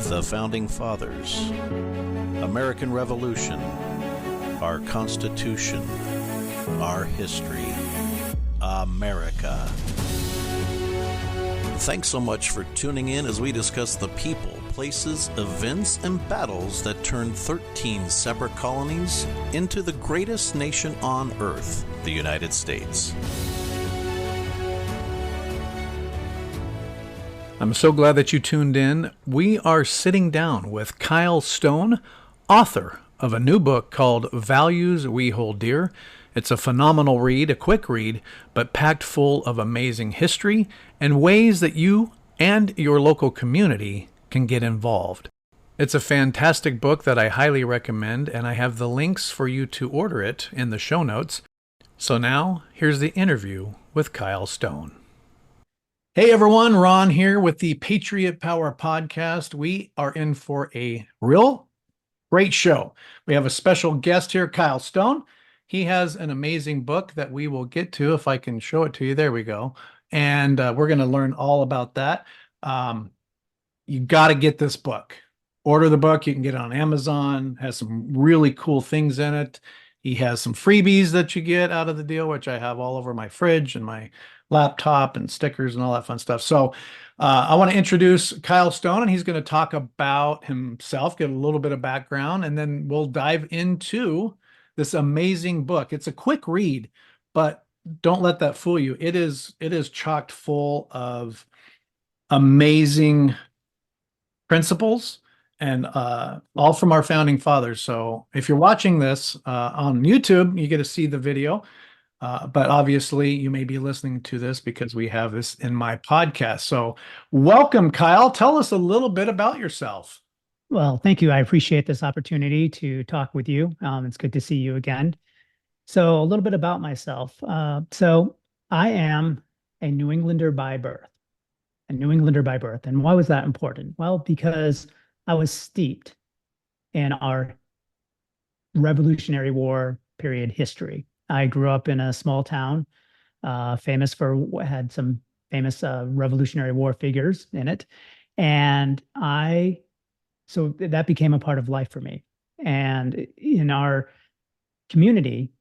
The Founding Fathers, American Revolution, our Constitution, our history, America. Thanks so much for tuning in as we discuss the people, places, events, and battles that turned 13 separate colonies into the greatest nation on earth, the United States. I'm so glad that you tuned in. We are sitting down with Kyle Stone, author of a new book called Values We Hold Dear. It's a phenomenal read, a quick read, but packed full of amazing history and ways that you and your local community can get involved. It's a fantastic book that I highly recommend, and I have the links for you to order it in the show notes. So now, here's the interview with Kyle Stone. Hey everyone, Ron here with the Patriot Power Podcast. We are in for a real great show. We have a special guest here, Kyle Stone. He has an amazing book that we will get to if I can show it to you. There we go. And we're going to learn all about that. You got to get this book. Order the book. You can get it on Amazon. It has some really cool things in it. He has some freebies that you get out of the deal, which I have all over my fridge and my laptop and stickers and all that fun stuff. So I want to introduce Kyle Stone, and he's going to talk about himself, get a little bit of background, and then we'll dive into this amazing book. It's a quick read, but don't let that fool you. It is chocked full of amazing principles and all from our founding fathers. So if you're watching this on YouTube, you get to see the video. But obviously you may be listening to this because we have this in my podcast. So welcome, Kyle. Tell us a little bit about yourself. Well, thank you. I appreciate this opportunity to talk with you. It's good to see you again. So a little bit about myself. So I am a New Englander by birth, And why was that important? Well, because I was steeped in our Revolutionary War period history. I grew up in a small town, famous for had some famous Revolutionary War figures in it. And so that became a part of life for me. And in our community,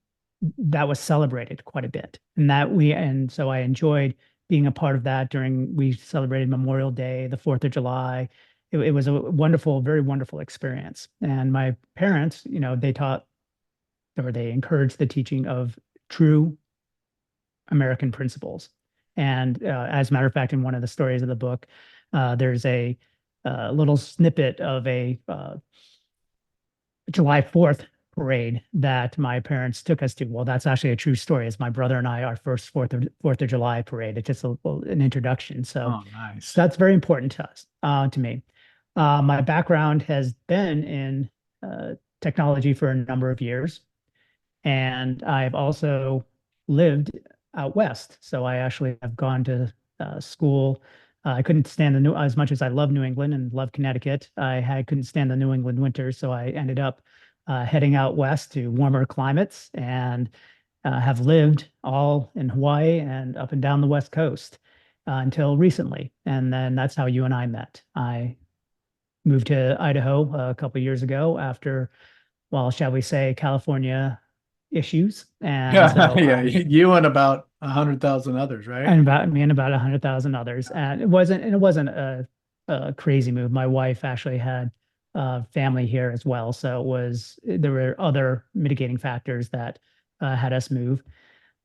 that was celebrated quite a bit. And so I enjoyed being a part of that we celebrated Memorial Day, the 4th of July. It was a wonderful, very wonderful experience. And my parents, they encouraged the teaching of true American principles. And as a matter of fact, in one of the stories of the book, there's a little snippet of a July 4th parade that my parents took us to. Well, that's actually a true story. It's my brother and I, our first 4th of July parade. It's just an introduction. So nice. That's very important to us, to me. My background has been in technology for a number of years. And I've also lived out west. So I actually have gone to school. I couldn't stand as much as I love New England and love Connecticut. I couldn't stand the New England winters. So I ended up heading out west to warmer climates and have lived all in Hawaii and up and down the West Coast until recently. And then that's how you and I met. I moved to Idaho a couple of years ago after, well, shall we say, California issues. And you and about 100,000 others, right? And about 100,000 others. And it wasn't a crazy move. My wife actually had family here as well, so there were other mitigating factors that had us move.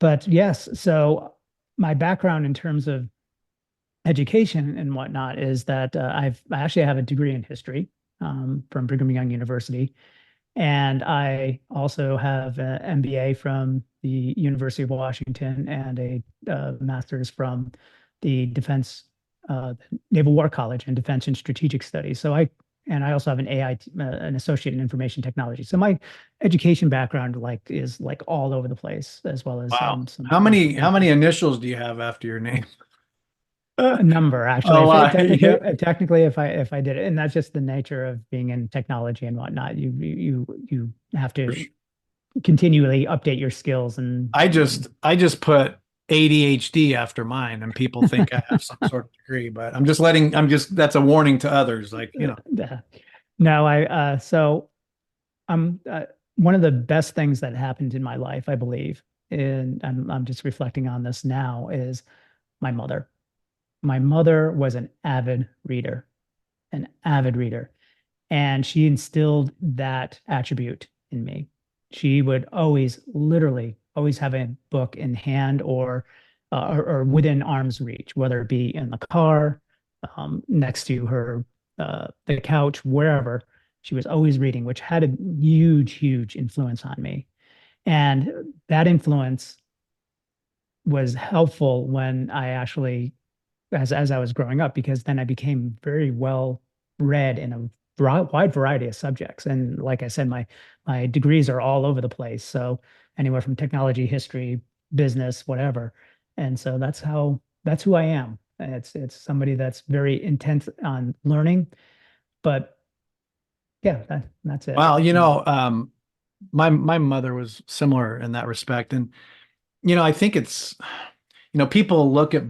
But yes, so my background in terms of education and whatnot is that I actually have a degree in history from Brigham Young University. And I also have an MBA from the University of Washington and a master's from the Naval War College in Defense and Strategic Studies. So I also have an associate in information technology. So my education background is all over the place, as well as wow. How many initials do you have after your name? A number, actually. Technically, if I did it, and that's just the nature of being in technology and whatnot. You have to continually update your skills. And I just put ADHD after mine, and people think I have some sort of degree, but that's a warning to others. Like, Yeah. No, so I'm one of the best things that happened in my life, I believe, and I'm just reflecting on this now, is my mother. My mother was an avid reader, and she instilled that attribute in me. She would always, literally, always have a book in hand or within arm's reach, whether it be in the car, next to her, the couch, wherever. She was always reading, which had a huge, huge influence on me. And that influence was helpful when I actually, as I was growing up, because then I became very well read in a wide variety of subjects. And like I said, my degrees are all over the place. So anywhere from technology, history, business, whatever. And so that's who I am. It's somebody that's very intent on learning, but yeah, that's it. well, my mother was similar in that respect, and I think it's, people look at,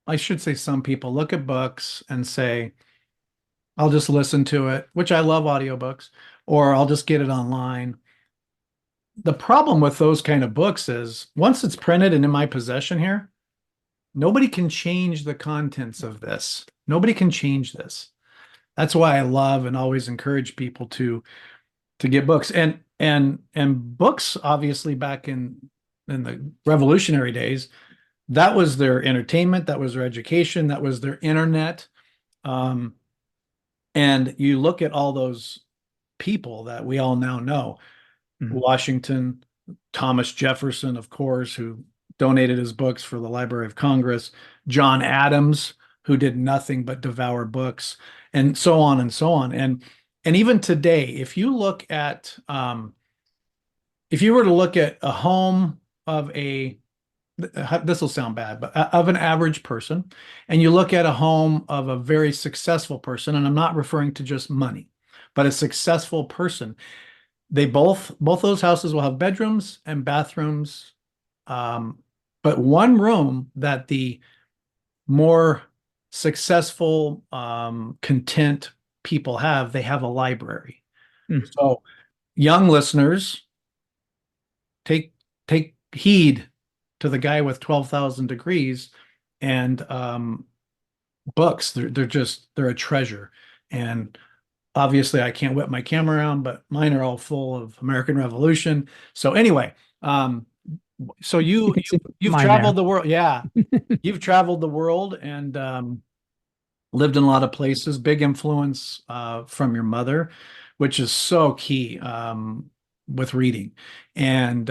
I should say, some people look at books and say, I'll just listen to it, which I love audiobooks, or I'll just get it online. The problem with those kind of books is once it's printed and in my possession here, nobody can change the contents of this. Nobody can change this. That's why I love and always encourage people to get books. And books, obviously, back in the revolutionary days, that was their entertainment, that was their education, that was their internet. Um, and you look at all those people that we all now know, Mhm. Washington, Thomas Jefferson, of course, who donated his books for the Library of Congress, John Adams, who did nothing but devour books, and so on and so on. And even today, if you were to look at a home of this will sound bad, but of an average person, and you look at a home of a very successful person, and I'm not referring to just money, but a successful person, they both those houses will have bedrooms and bathrooms, um, but one room that the more successful, content people have, they have a library. Mm. So, young listeners, take take heed to the guy with 12,000 degrees and, books. They're a treasure. And obviously, I can't whip my camera around, but mine are all full of American Revolution. So anyway, so You can see you've mine traveled there. the world. Yeah, you've traveled the world and, lived in a lot of places. Big influence, from your mother, which is so key, with reading. And,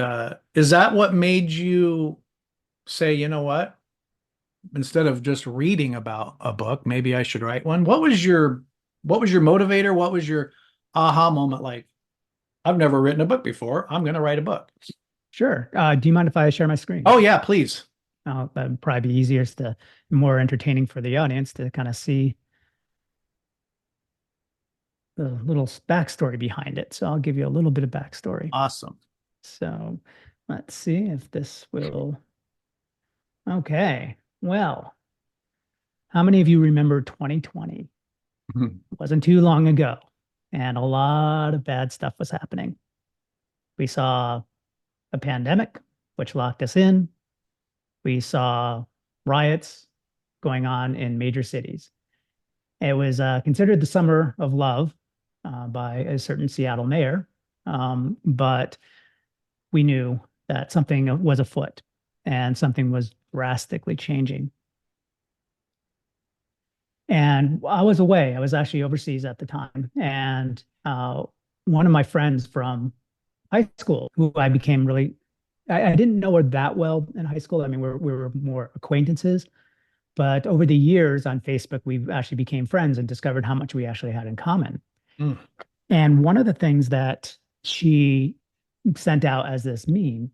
is that what made you say, you know what? Instead of just reading about a book, maybe I should write one. What was your motivator? What was your aha moment like? I've never written a book before. I'm going to write a book. Sure. Do you mind if I share my screen? Oh yeah, please. That'd probably be easier, to more entertaining for the audience to kind of see the little backstory behind it. So I'll give you a little bit of backstory. Awesome. So let's see if this will. Okay. Well, how many of you remember 2020? It wasn't too long ago, and a lot of bad stuff was happening. We saw a pandemic, which locked us in. We saw riots going on in major cities. It was considered the summer of love by a certain Seattle mayor, but we knew that something was afoot and something was drastically changing. And I was away. I was actually overseas at the time. And one of my friends from high school, who I became really, I didn't know her that well in high school. I mean, we were more acquaintances. But over the years on Facebook, we've actually became friends and discovered how much we actually had in common. Mm. And one of the things that she sent out as this meme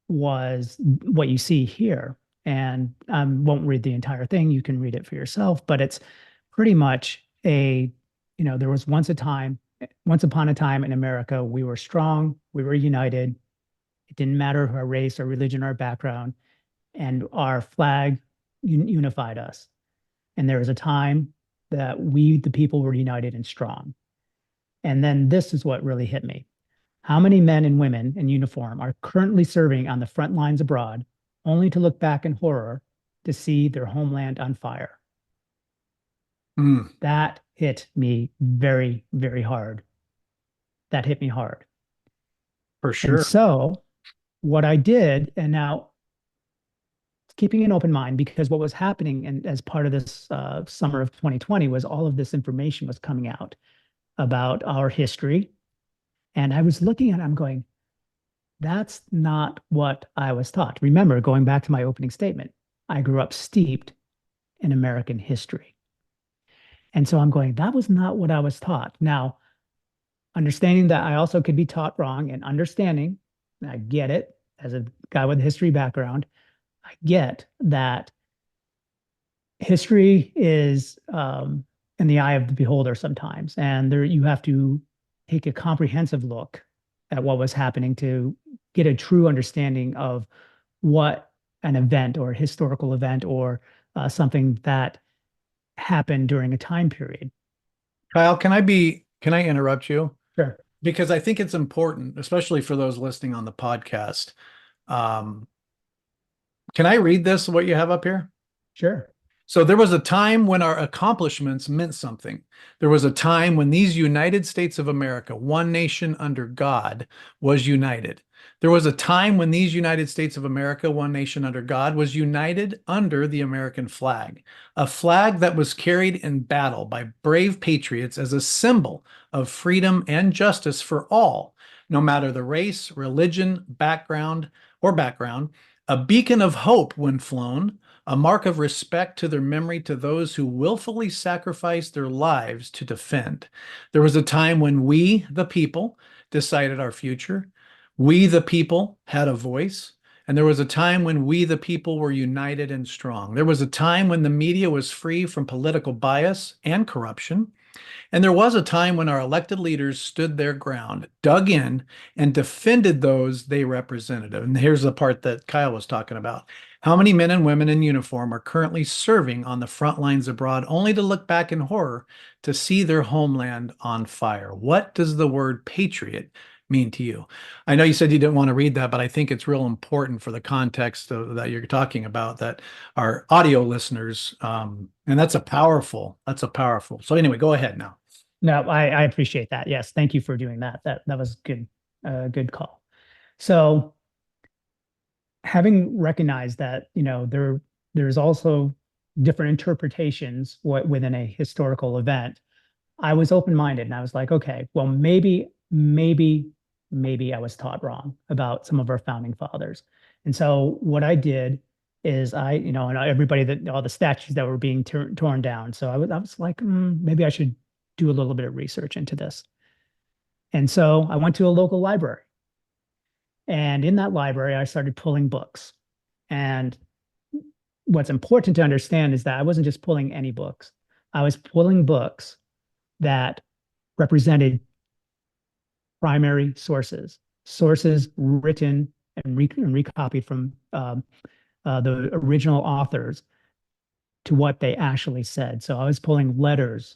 was what you see here. And I won't read the entire thing. You can read it for yourself, but it's pretty much there was once upon a time in America, we were strong, we were united. It didn't matter our race or religion or background. and our flag unified us. And there was a time that we, the people, were united and strong. And then this is what really hit me. How many men and women in uniform are currently serving on the front lines abroad, only to look back in horror to see their homeland on fire? Mm, That hit me very, very hard. That hit me hard. for And sure. so, what I did, and now keeping an open mind, because what was happening and as part of this summer of 2020 was all of this information was coming out about our history. And I was looking at it, I'm going, that's not what I was taught. Remember, going back to my opening statement, I grew up steeped in American history. And so I'm going, that was not what I was taught. Now, understanding that I also could be taught wrong and understanding, I get it as a guy with a history background, I get that history is in the eye of the beholder sometimes. And there you have to take a comprehensive look at what was happening to get a true understanding of what an event or a historical event or something that happened during a time period. Kyle, can I interrupt you? Sure. Because I think it's important, especially for those listening on the podcast. Um, can I read this, what you have up here? Sure. So there was a time when our accomplishments meant something. There was a time when these United States of America, one nation under God, was united. There was a time when these United States of America, one nation under God, was united under the American flag, a flag that was carried in battle by brave patriots as a symbol of freedom and justice for all, no matter the race, religion, background, a beacon of hope when flown, a mark of respect to their memory to those who willfully sacrificed their lives to defend. There was a time when we, the people, decided our future. We, the people, had a voice. And there was a time when we, the people, were united and strong. There was a time when the media was free from political bias and corruption. And there was a time when our elected leaders stood their ground, dug in, and defended those they represented. And here's the part that Kyle was talking about. How many men and women in uniform are currently serving on the front lines abroad, only to look back in horror to see their homeland on fire? What does the word patriot mean to you? I know you said you didn't want to read that, but I think it's real important for the context that you're talking about, that our audio listeners, and that's a powerful. So anyway, go ahead now. No, I appreciate that. Yes, thank you for doing that. That was good, good call. So, having recognized that, there's also different interpretations within a historical event, I was open-minded and I was like, okay, well, maybe I was taught wrong about some of our founding fathers. And so what I did is and everybody all the statues that were being torn down. So I was like, maybe I should do a little bit of research into this. And so I went to a local library. And in that library, I started pulling books. And what's important to understand is that I wasn't just pulling any books. I was pulling books that represented primary sources written and recopied from the original authors to what they actually said. So I was pulling letters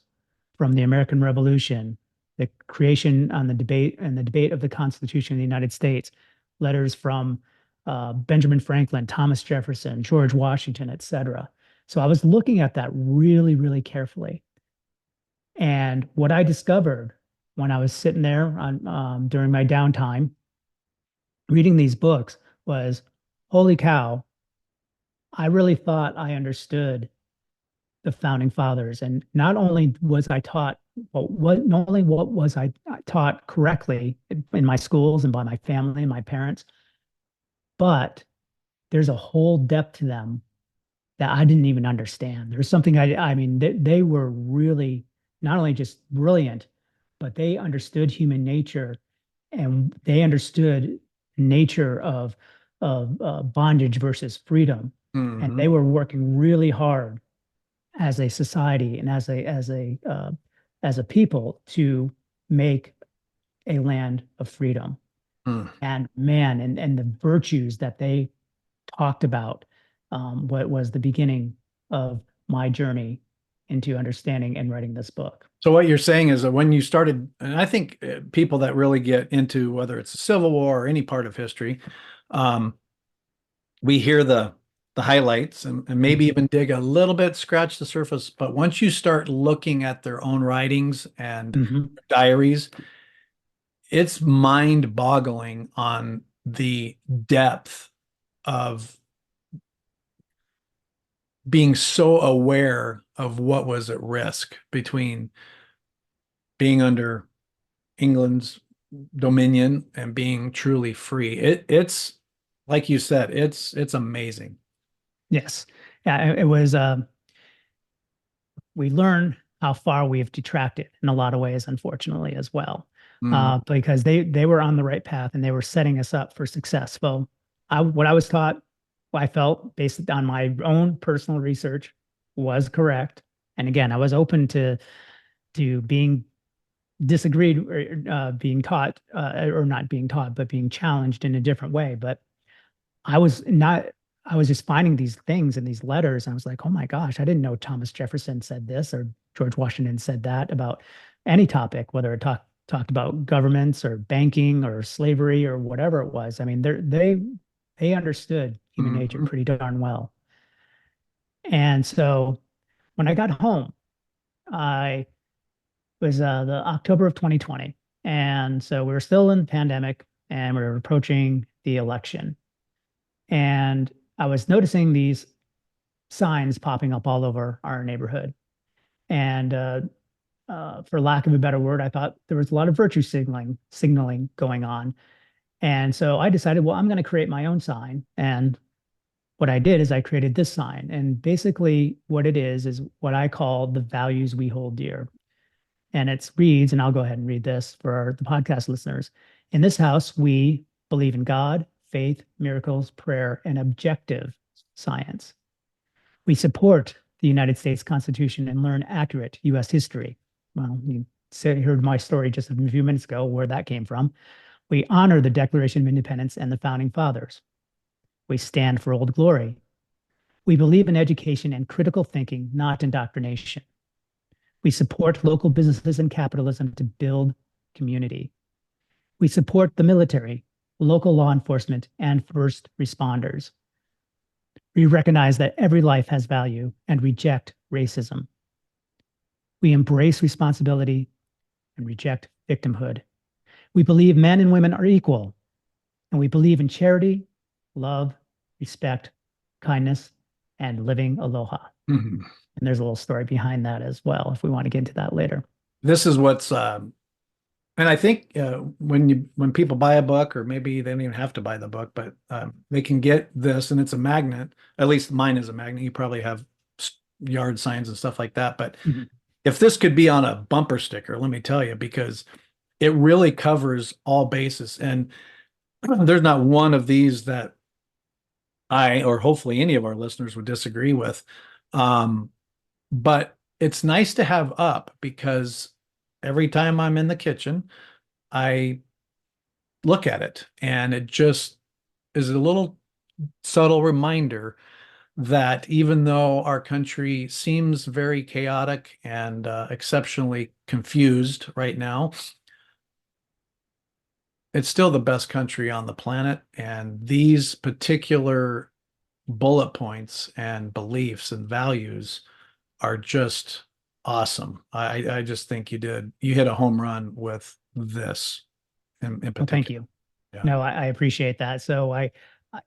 from the American Revolution, the creation on the debate and the debate of the Constitution of the United States, letters from Benjamin Franklin, Thomas Jefferson, George Washington, etc. So I was looking at that really, really carefully. And what I discovered when I was sitting there during my downtime reading these books was, holy cow, I really thought I understood the founding fathers. And not only was I taught, not only what was I taught correctly in my schools and by my family and my parents, but there's a whole depth to them that I didn't even understand. There's something I mean, they were really not only just brilliant, but they understood human nature and they understood nature of bondage versus freedom. And Mm-hmm. they were working really hard as a society and as a people to make a land of freedom. Mm. And man, and the virtues that they talked about, what was the beginning of my journey into understanding and writing this book. So what you're saying is that when you started, and I think people that really get into whether it's the Civil War or any part of history, um, we hear the highlights and maybe even dig a little bit, scratch the surface. But once you start looking at their own writings and Mhm. diaries, it's mind-boggling on the depth of being so aware of what was at risk between being under England's dominion and being truly free. It's like you said, it's amazing. Yes. Yeah, it was we learn how far we've detracted in a lot of ways, unfortunately, as well. Mm, Because they were on the right path and they were setting us up for success. Well, what I was taught, what I felt based on my own personal research was correct. And again, I was open to being disagreed or being taught or not being taught, but being challenged in a different way. But I was not, I was just finding these things in these letters. And I was like, oh my gosh, I didn't know Thomas Jefferson said this or George Washington said that about any topic, whether it talked about governments or banking or slavery or whatever it was. I mean, they understood human nature mhm. pretty darn well. And so when I got home, I was the October of 2020. And so we were still in the pandemic and we were approaching the election. And I was noticing these signs popping up all over our neighborhood. And for lack of a better word, I thought there was a lot of virtue signaling going on. And so I decided, well, I'm going to create my own sign. And what I did is I created this sign. And basically, what it is what I call the values we hold dear. And it reads, and I'll go ahead and read this for the podcast listeners. In this house, we believe in God, faith, miracles, prayer, and objective science. We support the United States Constitution and learn accurate U.S. history. Well, you heard my story just a few minutes ago, where that came from. We honor the Declaration of Independence and the founding fathers. We stand for Old Glory. We believe in education and critical thinking, not indoctrination. We support local businesses and capitalism to build community. We support the military, local law enforcement, and first responders. We recognize that every life has value and reject racism. We embrace responsibility and reject victimhood. We believe men and women are equal, and we believe in charity, love, respect, kindness, and living aloha. Mhm. And there's a little story behind that as well, if we want to get into that later. This is what's and I think when people buy a book, or maybe they don't even have to buy the book, but they can get this, and it's a magnet. At least mine is a magnet. You probably have yard signs and stuff like that. But Mhm. if this could be on a bumper sticker, let me tell you, because it really covers all bases. And there's not one of these that I, or hopefully any of our listeners, would disagree with. Um, but it's nice to have up because every time I'm in the kitchen, I look at it, and it just is a little subtle reminder that even though our country seems very chaotic and exceptionally confused right now, it's still the best country on the planet. And these particular bullet points and beliefs and values are just awesome. I just think you hit a home run with this in Well, thank particular. you. Yeah. No, I appreciate that. So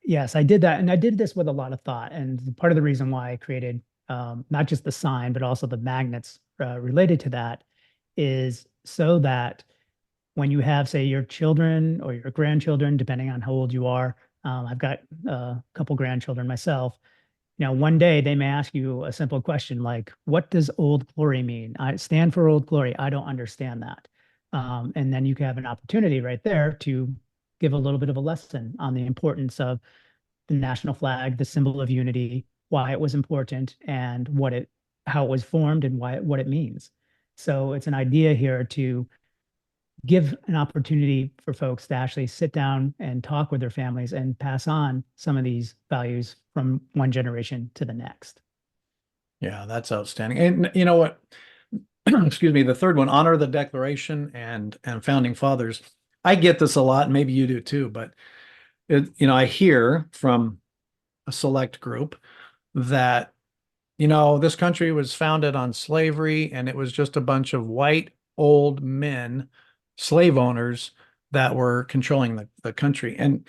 yes, I did that, and I did this with a lot of thought. And part of the reason why I created not just the sign, but also the magnets related to that, is so that when you have, say, your children or your grandchildren, depending on how old you are, I've got a couple grandchildren myself. One day they may ask you a simple question like, "What does Old Glory mean?" I stand for Old Glory. I don't understand that. And then you can have an opportunity right there to give a little bit of a lesson on the importance of the national flag, the symbol of unity, why it was important, and how it was formed, and what it means. So it's an idea here to give an opportunity for folks to actually sit down and talk with their families and pass on some of these values from one generation to the next. Yeah, that's outstanding. And you know what? Excuse me, the third one, honor the Declaration and founding fathers. I get this a lot, and maybe you do too, but I hear from a select group that, this country was founded on slavery and it was just a bunch of white old men, slave owners that were controlling the country. And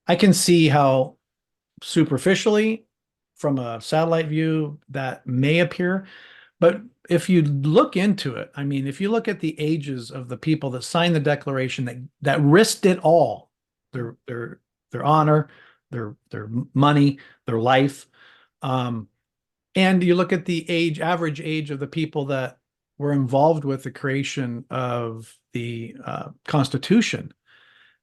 I can see how superficially from a satellite view that may appear. But if you look into it, I mean, if you look at the ages of the people that signed the Declaration that risked it all, their honor, their money, their life, and you look at the average age of the people that were involved with the creation of the Constitution.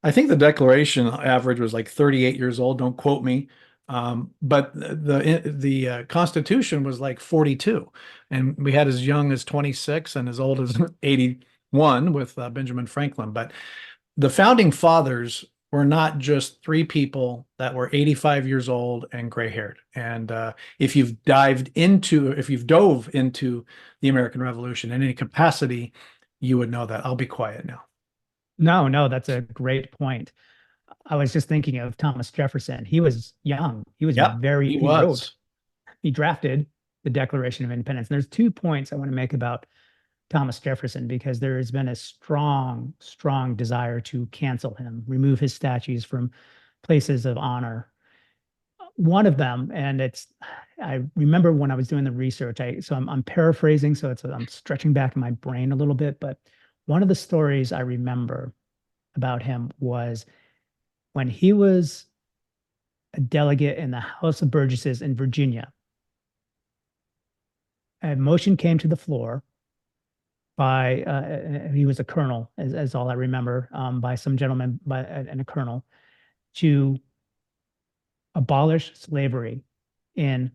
I think the Declaration average was like 38 years old. Don't quote me. But the Constitution was like 42, and we had as young as 26 and as old as 81 with Benjamin Franklin. But the founding fathers were not just three people that were 85 years old and gray haired. And if you've dove into the American Revolution in any capacity, you would know that. I'll be quiet now. No, that's a great point. I was just thinking of Thomas Jefferson. He was young. He was Yep, very, he he was. he drafted the Declaration of Independence. And there's 2 points I want to make about Thomas Jefferson because there has been a strong, strong desire to cancel him, remove his statues from places of honor. One of them, and I remember when I was doing the research, I'm paraphrasing, so I'm stretching back in my brain a little bit, but one of the stories I remember about him was when he was a delegate in the House of Burgesses in Virginia. A motion came to the floor by he was a colonel, as all I remember, by some gentleman and a colonel to abolish slavery in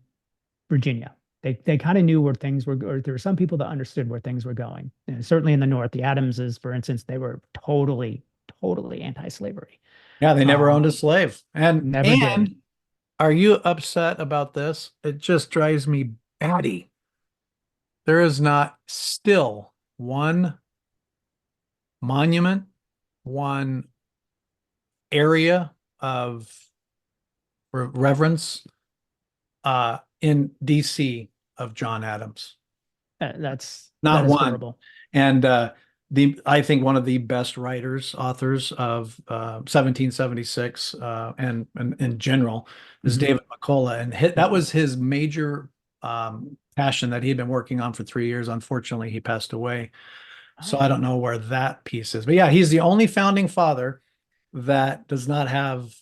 Virginia. They kind of knew where things were, or there were some people that understood where things were going. And certainly in the North, the Adamses, for instance, they were totally, totally anti-slavery. Yeah, they never owned a slave. Never did. Are you upset about this? It just drives me batty. There is not still one monument, one area of reverence in DC of John Adams. That's Not that is one. horrible. And I think one of the best authors of 1776 and in general is Mhm. David McCullough, and that was his major passion that he had been working on for 3 years. Unfortunately, he passed away, so I don't know where that piece is. But yeah, he's the only founding father that does not have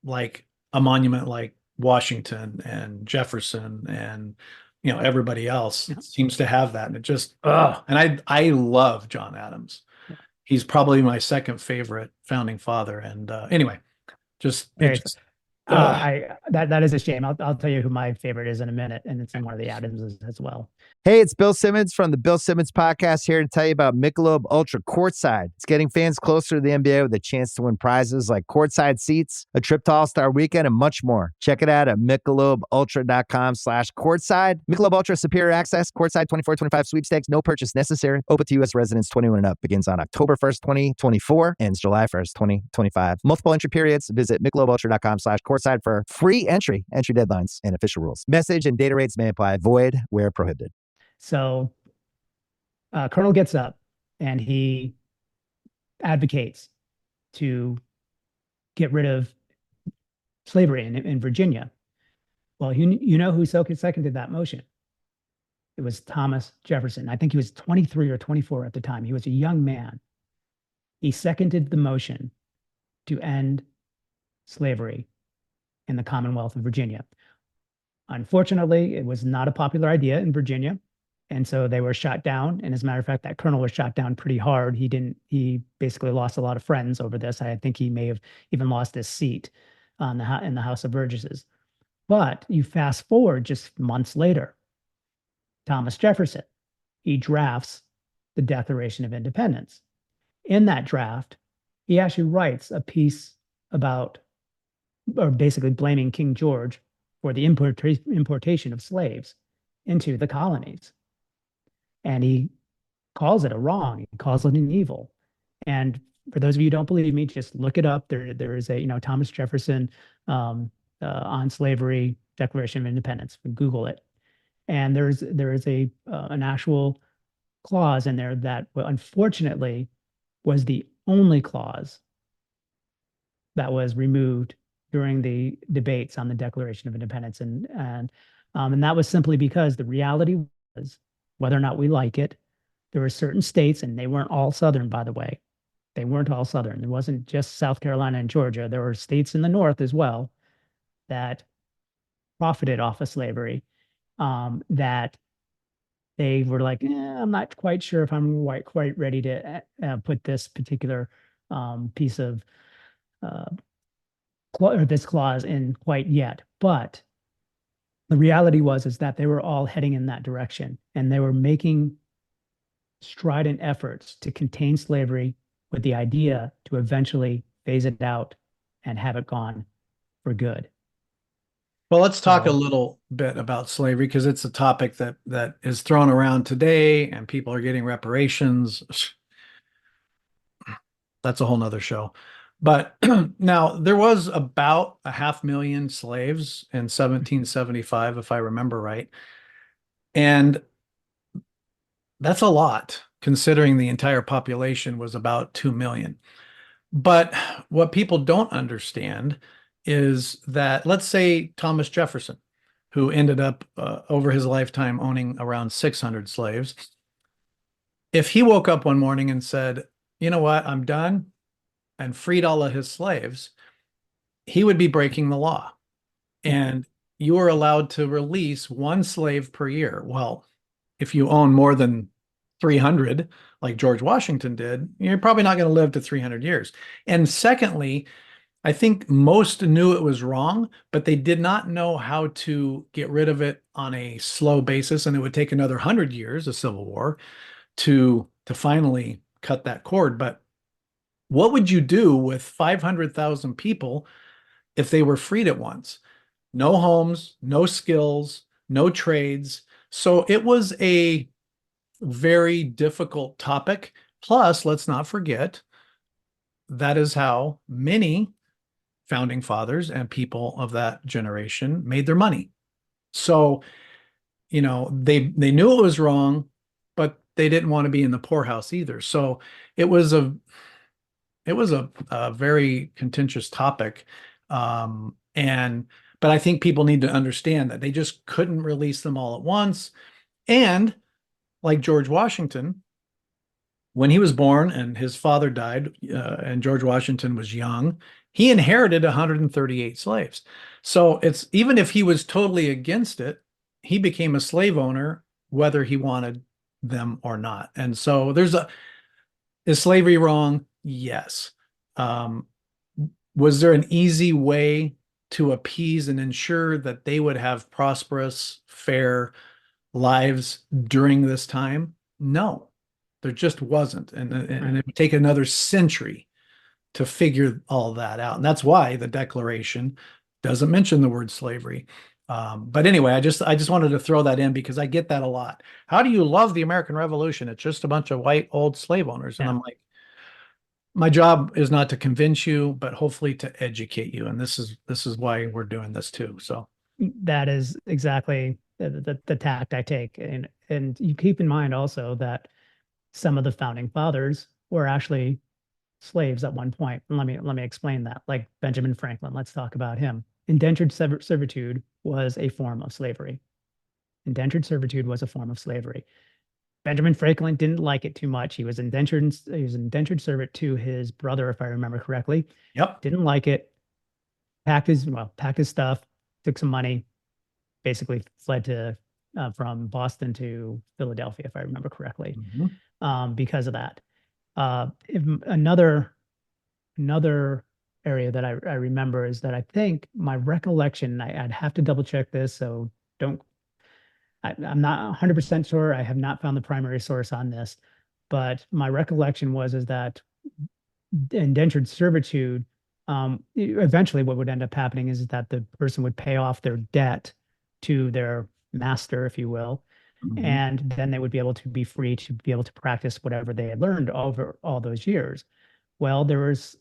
like a monument like Washington and Jefferson and everybody else Yeah. seems to have that. And it just and I love John Adams. Yeah. He's probably my second favorite founding father. And anyway, just it Very just I that is a shame. I'll tell you who my favorite is in a minute, and it's in one of the Adamses as well. Hey, it's Bill Simmons from the Bill Simmons Podcast here to tell you about Michelob Ultra Courtside. It's getting fans closer to the NBA with a chance to win prizes like courtside seats, a trip to All-Star Weekend, and much more. Check it out at MichelobUltra.com/courtside. Michelob Ultra Superior Access, Courtside 24-25 sweepstakes, no purchase necessary. Open to U.S. residents 21 and up. Begins on October 1st, 2024, ends July 1st, 2025. Multiple entry periods. Visit MichelobUltra.com/courtside for free entry deadlines, and official rules. Message and data rates may apply. Void where prohibited. So Colonel gets up and he advocates to get rid of slavery in Virginia. Well, you know who seconded that motion? It was Thomas Jefferson. I think he was 23 or 24 at the time. He was a young man. He seconded the motion to end slavery in the Commonwealth of Virginia. Unfortunately, it was not a popular idea in Virginia. And so they were shot down. And as a matter of fact, that colonel was shot down pretty hard. He basically lost a lot of friends over this. I think he may have even lost his seat in the House of Burgesses. But you fast forward just months later, Thomas Jefferson, he drafts the Declaration of Independence. In that draft, he actually writes a piece about, or basically blaming King George for the importation of slaves into the colonies. And he calls it a wrong. He calls it an evil. And for those of you who don't believe me, just look it up. There is a, Thomas Jefferson on slavery, Declaration of Independence. Google it. And there is a an actual clause in there that, well, unfortunately, was the only clause that was removed during the debates on the Declaration of Independence, and that was simply because the reality was, whether or not we like it, there were certain states, and they weren't all Southern, by the way. They weren't all Southern. It wasn't just South Carolina and Georgia. There were states in the North as well that profited off of slavery, that they were like, I'm not quite sure if I'm quite ready to put this particular piece of or this clause in quite yet. But the reality is that they were all heading in that direction, and they were making strident efforts to contain slavery with the idea to eventually phase it out and have it gone for good. Well, let's talk a little bit about slavery, because it's a topic that is thrown around today and people are getting reparations. That's a whole nother show. But now there was about 500,000 slaves in 1775, if I remember right. And that's a lot, considering the entire population was about 2 million. But what people don't understand is that, let's say Thomas Jefferson, who ended up over his lifetime owning around 600 slaves, if he woke up one morning and said, you know what, I'm done, and freed all of his slaves, he would be breaking the law. And you are allowed to release one slave per year. Well, if you own more than 300, like George Washington did, you're probably not going to live to 300 years. And secondly, I think most knew it was wrong, but they did not know how to get rid of it on a slow basis. And it would take another 100 years, a civil war, to finally cut that cord. But what would you do with 500,000 people if they were freed at once? No homes, no skills, no trades. So it was a very difficult topic. Plus, let's not forget, that is how many founding fathers and people of that generation made their money. So, they knew it was wrong, but they didn't want to be in the poorhouse either. So it was a very contentious topic. But I think people need to understand that they just couldn't release them all at once. And like George Washington, when he was born and his father died, and George Washington was young, he inherited 138 slaves. So it's, even if he was totally against it, he became a slave owner, whether he wanted them or not. And so is slavery wrong? Yes. Was there an easy way to appease and ensure that they would have prosperous, fair lives during this time? No, there just wasn't. And it would take another century to figure all that out. And that's why the Declaration doesn't mention the word slavery. But anyway, I just wanted to throw that in because I get that a lot. How do you love the American Revolution? It's just a bunch of white old slave owners. And I'm like, my job is not to convince you, but hopefully to educate you. And this is why we're doing this too. So that is exactly the tact I take. And you keep in mind also that some of the founding fathers were actually slaves at one point. Let me explain that. Like Benjamin Franklin, let's talk about him. Indentured servitude was a form of slavery. Indentured servitude was a form of slavery. Benjamin Franklin didn't like it too much. He was indentured servant to his brother, if I remember correctly. Yep. Didn't like it. Packed his stuff, took some money, basically fled from Boston to Philadelphia, if I remember correctly, because of that. Another area that I remember is that I think my recollection, I'd have to double check this, so I'm not 100% sure. I have not found the primary source on this, But my recollection is that indentured servitude, eventually what would end up happening is that the person would pay off their debt to their master, if you will, Mhm. and then they would be able to be free to be able to practice whatever they had learned over all those years. Well, there was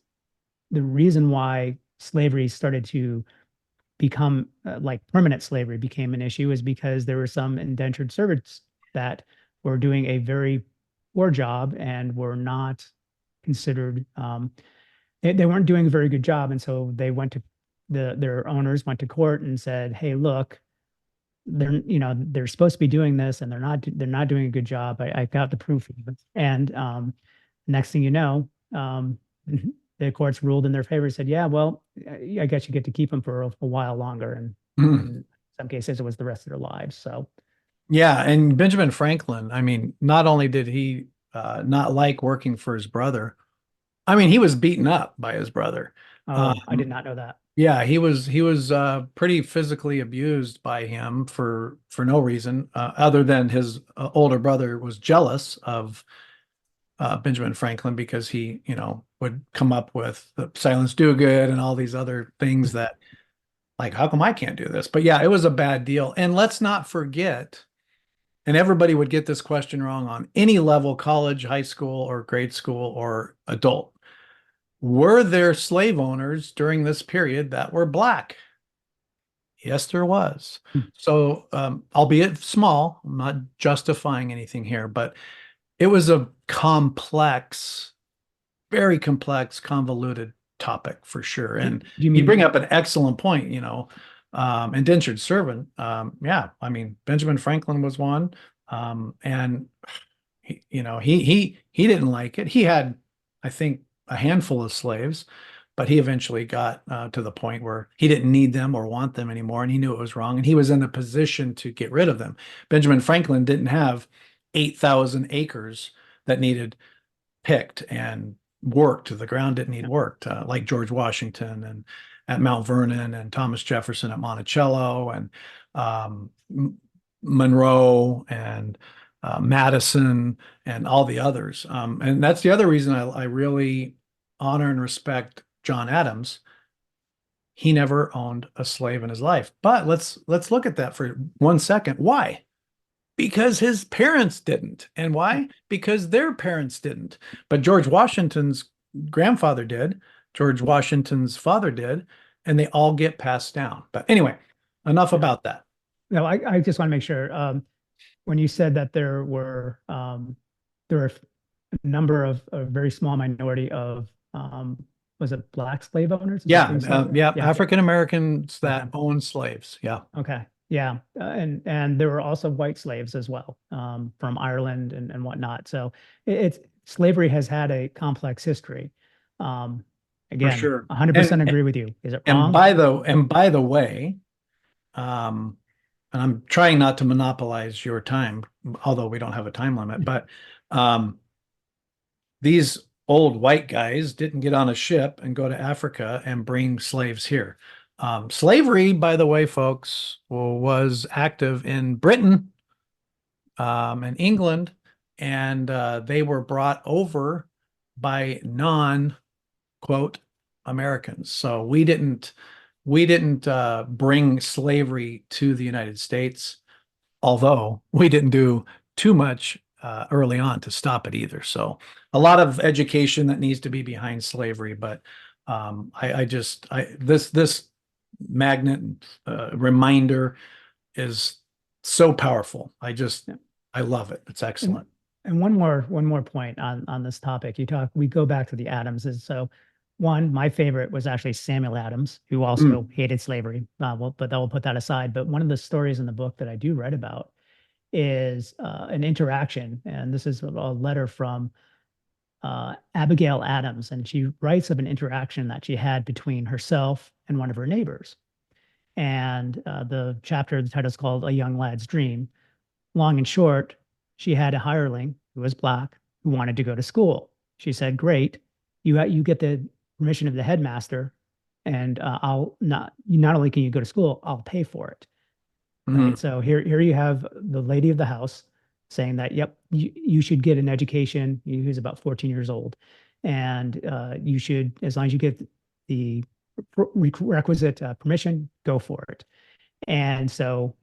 the reason why slavery started to become like permanent slavery became an issue is because there were some indentured servants that were doing a very poor job and were not considered they weren't doing a very good job, and so they went to their owners went to court and said, hey, look, they're supposed to be doing this and they're not doing a good job. I got the proof of it. And next thing you know, the courts ruled in their favor, said, yeah, well, I guess you get to keep them for a while longer. And Mhm. in some cases, it was the rest of their lives. So, Yeah, and Benjamin Franklin, I mean, not only did he not like working for his brother, I mean, he was beaten up by his brother. oh, I did Um, not know that. yeah, he was pretty physically abused by him for no reason other than his older brother was jealous of Benjamin Franklin because he, would come up with the Silence Dogood and all these other things that, like, how come I can't do this? But yeah, it was a bad deal. And let's not forget, and everybody would get this question wrong on any level, college, high school, or grade school, or adult. Were there slave owners during this period that were black? Yes, there was. So, albeit small, I'm not justifying anything here, but it was a complex, very complex, convoluted topic for sure. Do, And do you you bring mean up an excellent point, indentured servant. Yeah, I mean, Benjamin Franklin was one. And he didn't like it. He had, I think, a handful of slaves, but he eventually got to the point where he didn't need them or want them anymore, and he knew it was wrong, and he was in a position to get rid of them. Benjamin Franklin didn't have 8,000 acres that needed picked and worked. The ground didn't need worked, like George Washington and at Mount Vernon and Thomas Jefferson at Monticello and um, Monroe and Madison and all the others. And that's the other reason I really honor and respect John Adams. He never owned a slave in his life. But let's look at that for 1 second. Why? Because his parents didn't. And why? Because their parents didn't. But George Washington's grandfather did. George Washington's father did. And they all get passed down. But anyway, enough yeah. about that. No, I just want to make sure. When you said that there were a number of a very small minority of was it black slave owners? Is that what Yeah, you said? yeah, Yeah. African Americans that Okay. own slaves. Yeah, Okay. Yeah. And there were also white slaves as well, from Ireland and whatnot. So it's slavery has had a complex history. Um, for again, sure. 100% agree with you. Is it And wrong? by the way, um, and I'm trying not to monopolize your time, although we don't have a time limit, but um, these old white guys didn't get on a ship and go to Africa and bring slaves here. Slavery, by the way, folks, was active in Britain and England, and they were brought over by non-quote Americans. So we didn't bring slavery to the United States, although we didn't do too much early on to stop it either. So a lot of education that needs to be behind slavery, but this magnet reminder is so powerful. Yeah. I love it. It's And excellent. and one more point on this topic. We go back to the Adamses. So one, my favorite was actually Samuel Adams, who Mm. also hated slavery. But we'll put that aside. But one of the stories in the book that I do write about is an interaction, and this is a letter from Abigail Adams, and she writes of an interaction that she had between herself and one of her neighbors. And the title is called "A Young Lad's Dream." Long and short, she had a hireling who was black who wanted to go to school. She said, "Great, you get the permission of the headmaster, and I'll not only can you go to school, I'll pay for it." Mm. Right. So here you have the lady of the house saying that, yep, you should get an education. He was about 14 years old. And you should, as long as you get the requisite permission, go for it. And so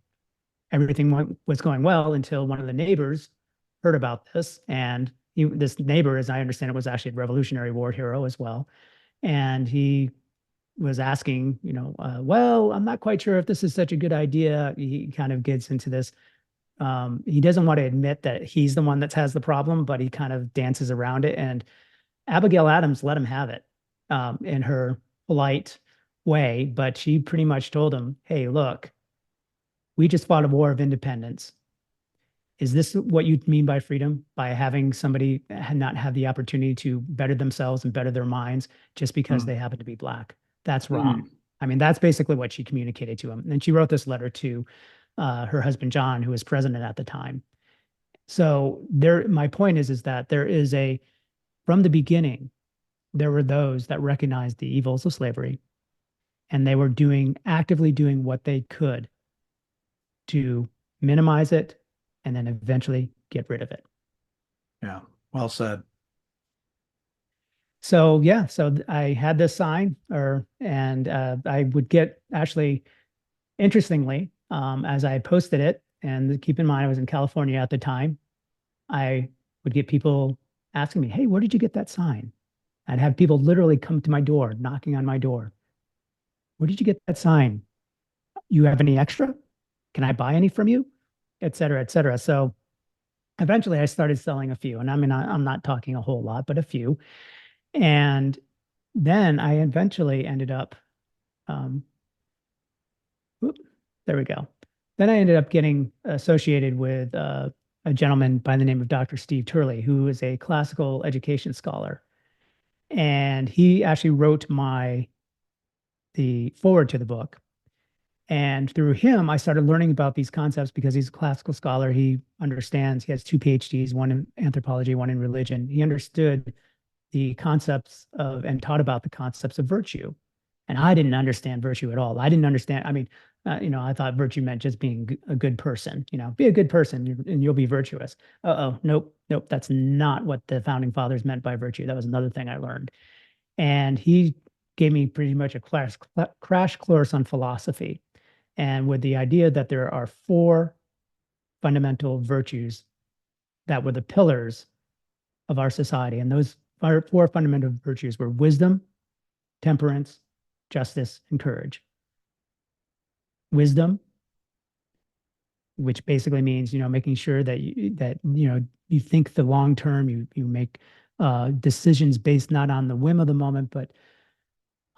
everything was going well until one of the neighbors heard about this. And this neighbor, as I understand it, was actually a Revolutionary War hero as well. And he was asking, well, I'm not quite sure if this is such a good idea. He kind of gets into this. He doesn't want to admit that he's the one that has the problem, but he kind of dances around it. And Abigail Adams let him have it in her polite way, but she pretty much told him, hey, look, we just fought a war of independence. Is this what you mean by freedom? By having somebody not have the opportunity to better themselves and better their minds just because they happen to be Black? That's wrong. I mean, that's basically what she communicated to him. And she wrote this letter to her husband, John, who was president at the time. So my point is that from the beginning, there were those that recognized the evils of slavery, and they were actively doing what they could to minimize it and then eventually get rid of it. Yeah, well said. So yeah, so I had this sign, and I would get, actually, interestingly, as I posted it, and keep in mind I was in California at the time, I would get people asking me, "Hey, where did you get that sign?" I'd have people literally come to my door, knocking on my door. "Where did you get that sign? You have any extra? Can I buy any from you?" Et cetera, et cetera. So eventually I started selling a few. And I mean, I'm not talking a whole lot, but a few. And then I eventually ended up, there we go. Then I ended up getting associated with a gentleman by the name of Dr. Steve Turley, who is a classical education scholar. And he actually wrote the forward to the book. And through him, I started learning about these concepts because he's a classical scholar. He understands, he has 2 PhDs, one in anthropology, one in religion. He understood the concepts and taught about the concepts of virtue. And I didn't understand virtue at all. I didn't understand. I mean, I thought virtue meant just being a good person, be a good person and you'll be virtuous. Nope. That's not what the founding fathers meant by virtue. That was another thing I learned. And he gave me pretty much a crash course on philosophy. And with the idea that there are 4 fundamental virtues that were the pillars of our society. And those 4 fundamental virtues were wisdom, temperance, justice, and courage. Wisdom, which basically means, making sure that you think the long term, you make decisions based not on the whim of the moment, but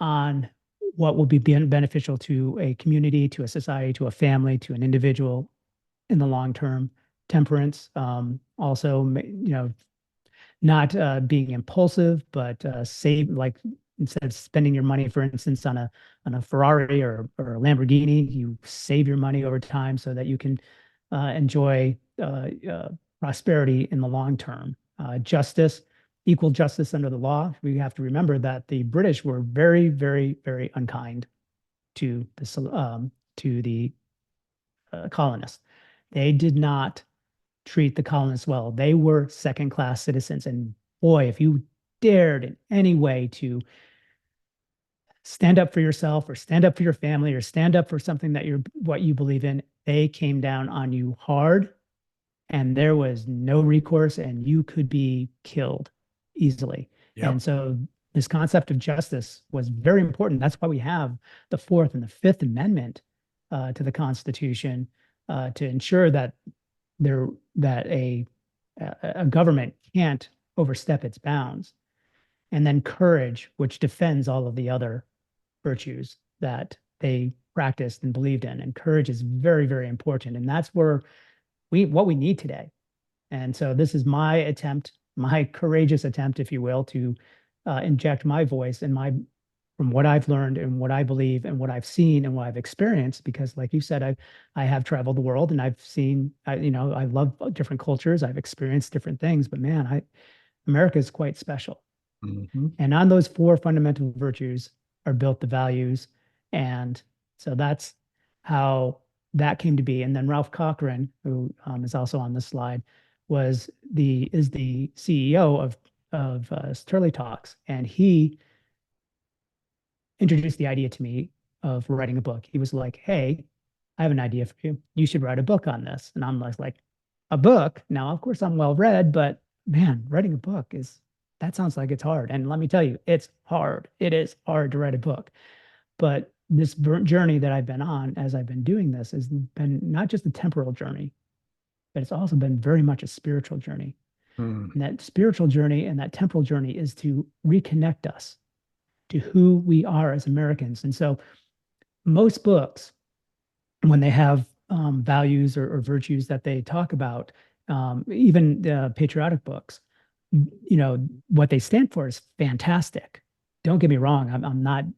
on what will be beneficial to a community, to a society, to a family, to an individual in the long term. Temperance, also, not being impulsive, but save, like, instead of spending your money, for instance, on a Ferrari or a Lamborghini, you save your money over time so that you can enjoy prosperity in the long term. Justice, equal justice under the law. We have to remember that the British were very, very, very unkind to the colonists. They did not treat the colonists well. They were second-class citizens. And boy, if you dared in any way to stand up for yourself or stand up for your family or stand up for something that what you believe in, they came down on you hard, and there was no recourse, and you could be killed easily. Yep. And so this concept of justice was very important. That's why we have the 4th and the 5th Amendment to the Constitution, to ensure that a government can't overstep its bounds. And then courage, which defends all of the other virtues that they practiced and believed in. And courage is very, very important. And that's what we need today. And so this is my attempt, my courageous attempt, if you will, to inject my voice and from what I've learned and what I believe and what I've seen and what I've experienced. Because, like you said, I have traveled the world and I've seen, I love different cultures. I've experienced different things, but man, America is quite special. Mm-hmm. And on those 4 fundamental virtues are built the values. And so that's how that came to be. And then Ralph Cochran, who is also on this slide, is the CEO of Turley Talks, and he introduced the idea to me of writing a book. He was like, "Hey, I have an idea for you. You should write a book on this." And I'm like, "A book?" Now, of course, I'm well read, but man, writing a book that sounds like it's hard. And let me tell you, it's hard. It is hard to write a book. But this journey that I've been on as I've been doing this has been not just a temporal journey, but it's also been very much a spiritual journey. And that spiritual journey and that temporal journey is to reconnect us to who we are as Americans. And so most books, when they have values or virtues that they talk about, even the patriotic books, what they stand for is fantastic. Don't get me wrong.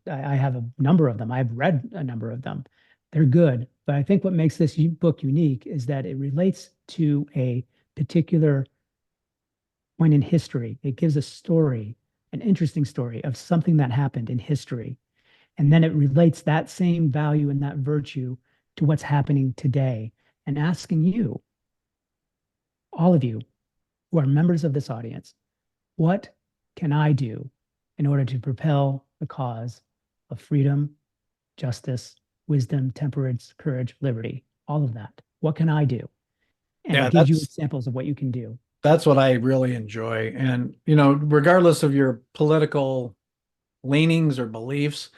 I have a number of them. I've read a number of them. They're good. But I think what makes this book unique is that it relates to a particular point in history. It gives a story, an interesting story of something that happened in history. And then it relates that same value and that virtue to what's happening today, and asking you, all of you who are members of this audience, what can I do in order to propel the cause of freedom, justice, wisdom, temperance, courage, liberty, all of that? What can I do? And it gives you examples of what you can do. That's what I really enjoy. And, regardless of your political leanings or beliefs,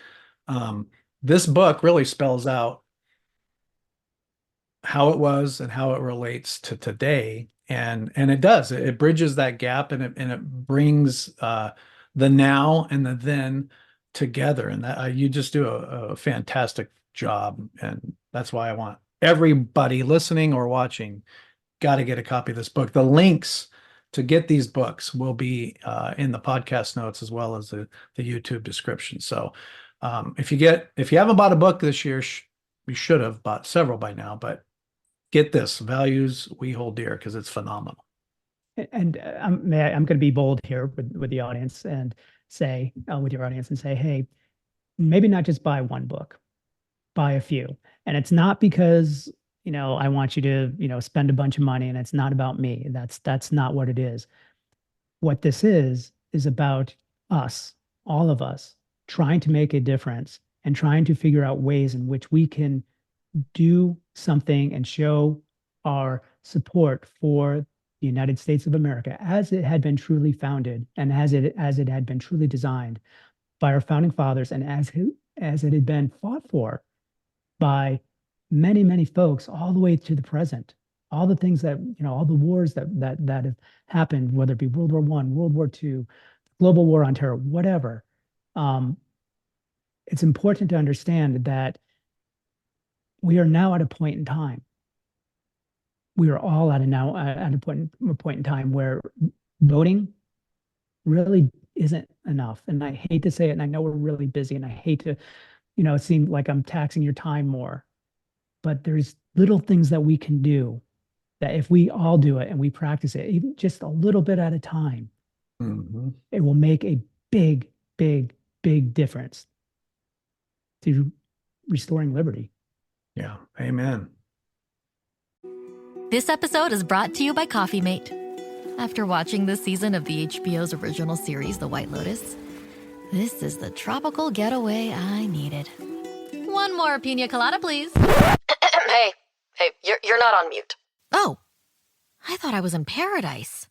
this book really spells out how it was and how it relates to today. And it bridges that gap, and it brings the now and the then together. And that you just do a fantastic job. And that's why I want everybody listening or watching got to get a copy of this book. The links to get these books will be in the podcast notes, as well as the YouTube description. So if you haven't bought a book this year, you should have bought several by now, but get this, Values We Hold Dear, because it's phenomenal. And I'm going to be bold here with the audience and say, with your audience, and say, hey, maybe not just buy one book, buy a few. And it's not because I want you to, spend a bunch of money, and it's not about me. That's not what it is. What this is about us, all of us, trying to make a difference and trying to figure out ways in which we can do something and show our support for the United States of America as it had been truly founded, and as it had been truly designed by our founding fathers, and as it had been fought for by many, many folks all the way to the present. All the things that, all the wars that have happened, whether it be World War I, World War II, global war on terror, whatever. It's important to understand that we are now at a point in time. We are all at a point in time where voting really isn't enough. And I hate to say it, and I know we're really busy, and I hate to, it seems like I'm taxing your time more. But there's little things that we can do that if we all do it and we practice it, even just a little bit at a time, it will make a big, big, big difference to restoring liberty. Yeah. Amen. This episode is brought to you by Coffee Mate. After watching this season of the HBO's original series, The White Lotus, this is the tropical getaway I needed. One more pina colada, please. Hey, you're not on mute. Oh, I thought I was in paradise.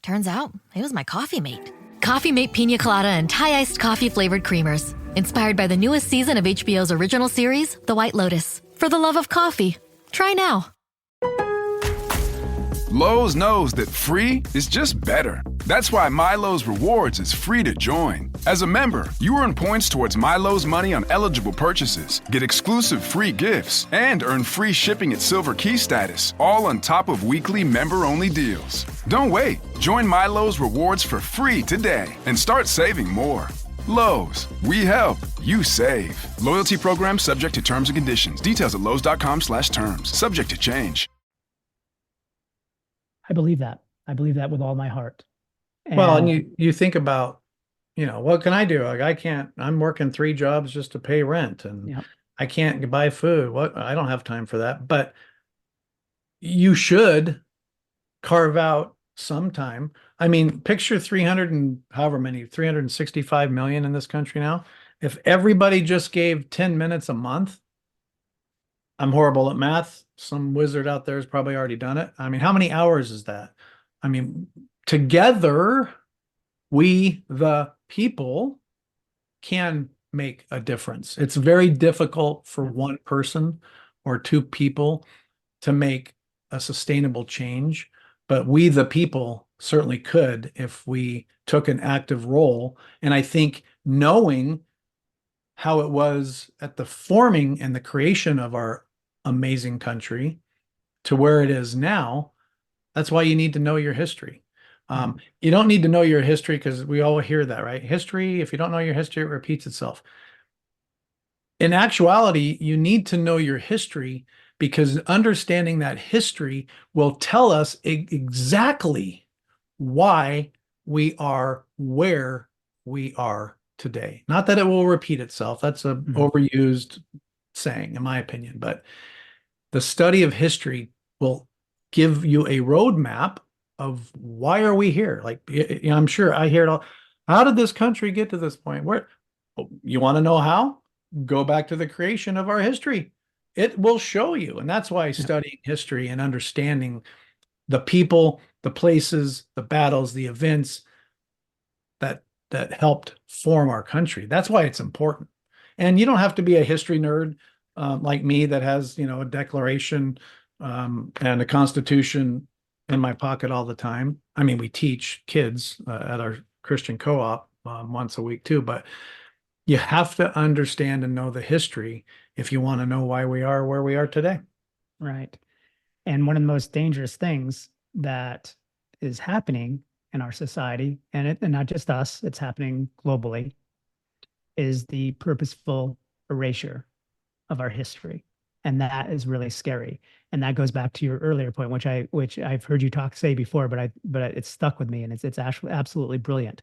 Turns out it was my Coffee Mate. Coffee Mate pina colada and Thai iced coffee flavored creamers. Inspired by the newest season of HBO's original series, The White Lotus. For the love of coffee. Try now. Lowe's knows that free is just better. That's why Milo's Rewards is free to join. As a member, you earn points towards Milo's money on eligible purchases, get exclusive free gifts, and earn free shipping at Silver Key status, all on top of weekly member-only deals. Don't wait. Join Milo's Rewards for free today and start saving more. Lowe's, we help, you save. Loyalty program subject to terms and conditions. Details at lowes.com/terms. Subject to change. I believe that. I believe that with all my heart. And you think about, what can I do? Like I'm working 3 jobs just to pay rent. And, I can't buy food. What? I don't have time for that. But you should carve out some time. I mean, picture 300 and however many, 365 million in this country now. If everybody just gave 10 minutes a month, I'm horrible at math. Some wizard out there has probably already done it. I mean, how many hours is that? I mean, together, we, the people, can make a difference. It's very difficult for one person or two people to make a sustainable change, but we, the people, certainly could if we took an active role. And I think knowing how it was at the forming and the creation of our amazing country to where it is now, that's why you need to know your history. You don't need to know your history because we all hear that, right? History, if you don't know your history, it repeats itself. In actuality, you need to know your history because understanding that history will tell us exactly why we are where we are today. Not that it will repeat itself. That's a overused saying, in my opinion, but the study of history will give you a roadmap of why are we here? Like, you know, I'm sure I hear it all. How did this country get to this point? Where you want to know how? Go back to the creation of our history. It will show you. And that's why studying history and understanding the people, the places, the battles, the events that helped form our country. That's why it's important. And you don't have to be a history nerd like me that has, you know, a declaration and a constitution in my pocket all the time. I mean, we teach kids at our Christian co-op once a week too, but you have to understand and know the history if you want to know why we are where we are today. Right. And one of the most dangerous things that is happening in our society, and not just us, it's happening globally, is the purposeful erasure of our history. And that is really scary. And that goes back to your earlier point, which I've heard you say before, but it's stuck with me, and it's actually absolutely brilliant.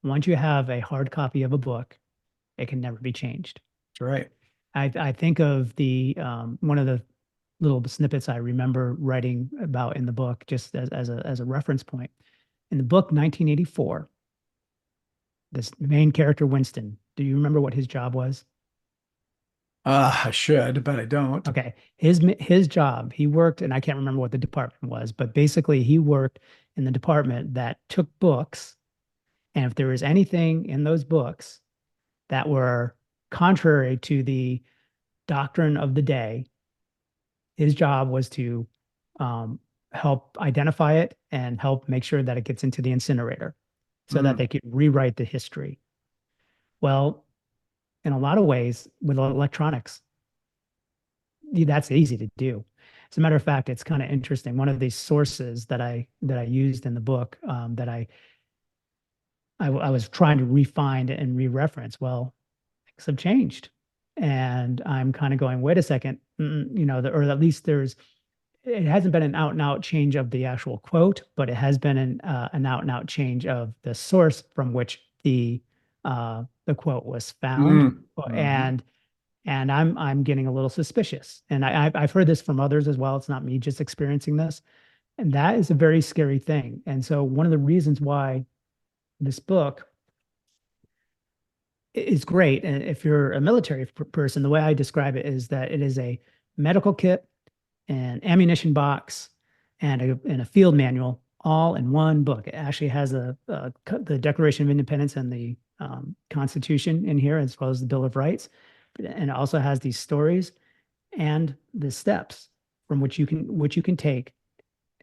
Once you have a hard copy of a book, it can never be changed. That's right. I think of the one of the little snippets I remember writing about in the book, just as a reference point. In the book 1984, this main character, Winston, do you remember what his job was? I should, but I don't. Okay. His job, he worked, and I can't remember what the department was, but basically he worked in the department that took books, and if there was anything in those books that were contrary to the doctrine of the day, his job was to help identify it and help make sure that it gets into the incinerator so that they could rewrite the history. Well, in a lot of ways, with electronics, that's easy to do. As a matter of fact, it's kind of interesting. One of these sources that I used in the book that I was trying to refine and re-reference. Well, things have changed, and I'm kind of going, wait a second, you know, or at least it hasn't been an out and out change of the actual quote, but it has been an out and out change of the source from which the quote was found. And I'm getting a little suspicious. And I've heard this from others as well. It's not me just experiencing this. And that is a very scary thing. And so one of the reasons why this book is great, and if you're a military person, the way I describe it is that it is a medical kit, an ammunition box, and a field manual all in one book. It actually has the Declaration of Independence and the Constitution in here, as well as the Bill of Rights. And it also has these stories and the steps from which you can take,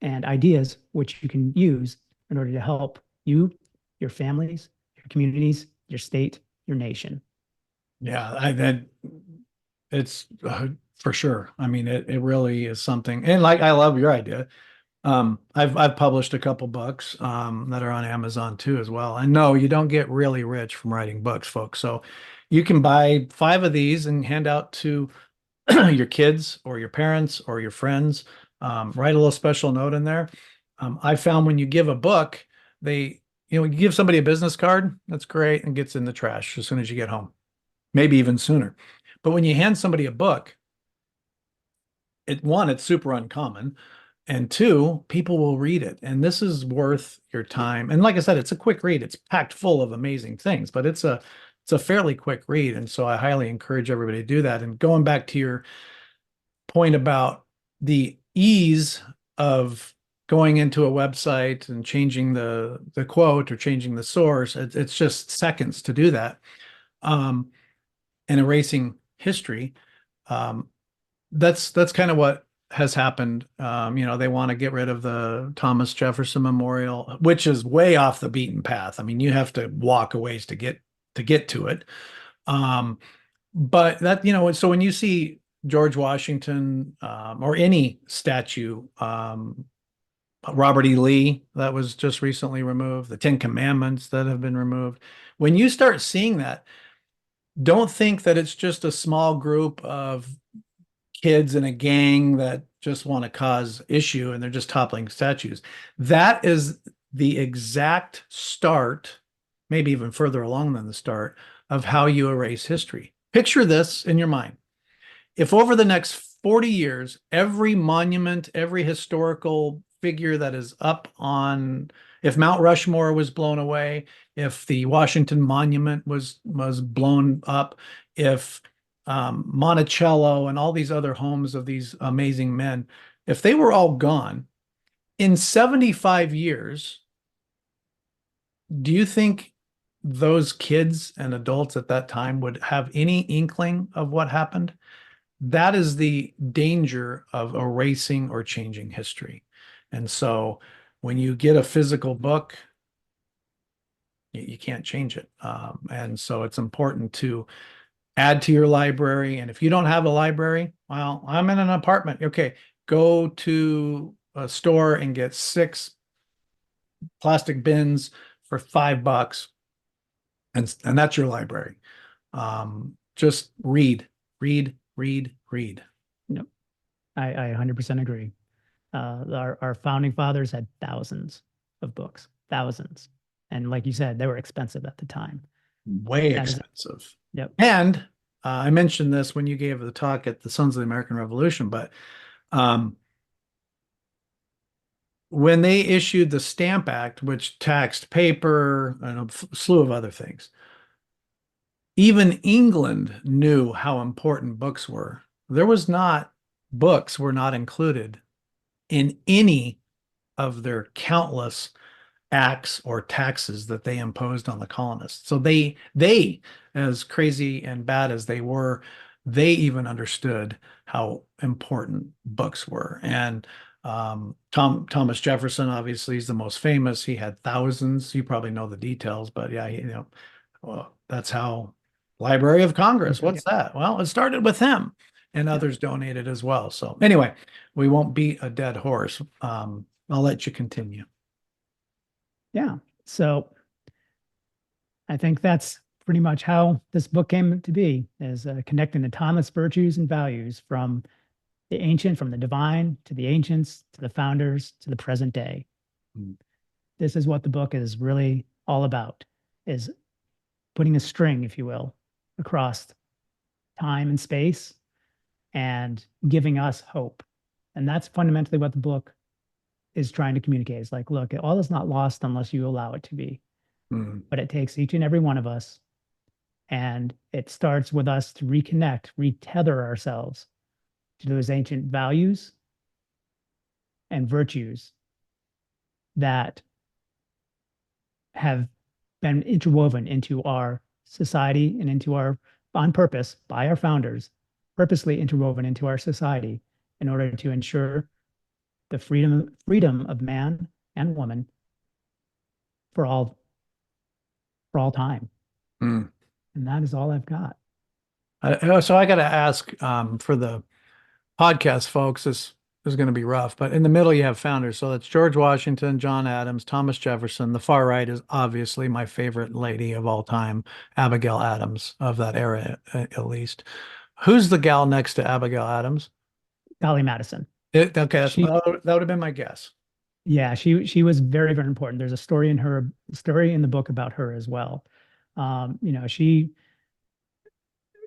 and ideas which you can use in order to help you, your families, your communities, your state, your nation. Yeah, it's for sure. I mean, it really is something. And like, I love your idea. I've published a couple books that are on Amazon too as well. And no, you don't get really rich from writing books, folks. So you can buy 5 of these and hand out to your kids or your parents or your friends. Write a little special note in there. I found when you give a book, you give somebody a business card, that's great, and gets in the trash as soon as you get home, maybe even sooner. But when you hand somebody a book, it's super uncommon. And two, people will read it. And this is worth your time. And like I said, it's a quick read. It's packed full of amazing things, but it's a fairly quick read. And so I highly encourage everybody to do that. And going back to your point about the ease of going into a website and changing the quote or changing the source, it's just seconds to do that. And erasing history. That's kind of what has happened. They want to get rid of the Thomas Jefferson Memorial, which is way off the beaten path. I mean, you have to walk a ways to get to it. But that, so when you see George Washington or any statue, Robert E. Lee that was just recently removed, the Ten Commandments that have been removed, when you start seeing that, don't think that it's just a small group of kids in a gang that just want to cause issue and they're just toppling statues. That is the exact start, maybe even further along than the start, of how you erase history. Picture this in your mind. If over the next 40 years, every monument, every historical figure that is up on, if Mount Rushmore was blown away, if the Washington Monument was blown up, if Monticello and all these other homes of these amazing men, if they were all gone in 75 years, do you think those kids and adults at that time would have any inkling of what happened? That is the danger of erasing or changing history. And so when you get a physical book, you can't change it. And so it's important to add to your library. And if you don't have a library, well, I'm in an apartment. Okay, go to a store and get 6 plastic bins for $5. And that's your library. Just read. Yep. I 100% agree. Our founding fathers had thousands of books, thousands. And like you said, they were expensive at the time. Way expensive. Yep. And I mentioned this when you gave the talk at the Sons of the American Revolution, but when they issued the Stamp Act, which taxed paper and a slew of other things, even England knew how important books were. Books were not included in any of their countless acts or taxes that they imposed on the colonists. So they, as crazy and bad as they were, they even understood how important books were. And Thomas Jefferson, obviously, is the most famous. He had thousands. You probably know the details, but yeah, well, that's how Library of Congress. What's that? Well, it started with him, and others donated as well. So anyway, we won't beat a dead horse. I'll let you continue. Yeah. So I think that's pretty much how this book came to be, is connecting the timeless virtues and values from the ancient, from the divine to the ancients, to the founders, to the present day. This is what the book is really all about, is putting a string, if you will, across time and space and giving us hope. And that's fundamentally what the book is trying to communicate. It's like, look, all is not lost unless you allow it to be. But it takes each and every one of us, and it starts with us to reconnect, retether ourselves to those ancient values and virtues that have been interwoven into our society and into our, on purpose, by our founders, purposely interwoven into our society in order to ensure the freedom of man and woman for all time. And that is all I've got. So I got to ask, for the podcast folks, this is going to be rough, but in the middle you have founders. So that's George Washington, John Adams, Thomas Jefferson. The far right is obviously my favorite lady of all time, Abigail Adams, of that era at least. Who's the gal next to Abigail Adams? Dolly Madison. Okay, that would have been my guess. Yeah, she was very, very important. There's a story in the book about her as well. She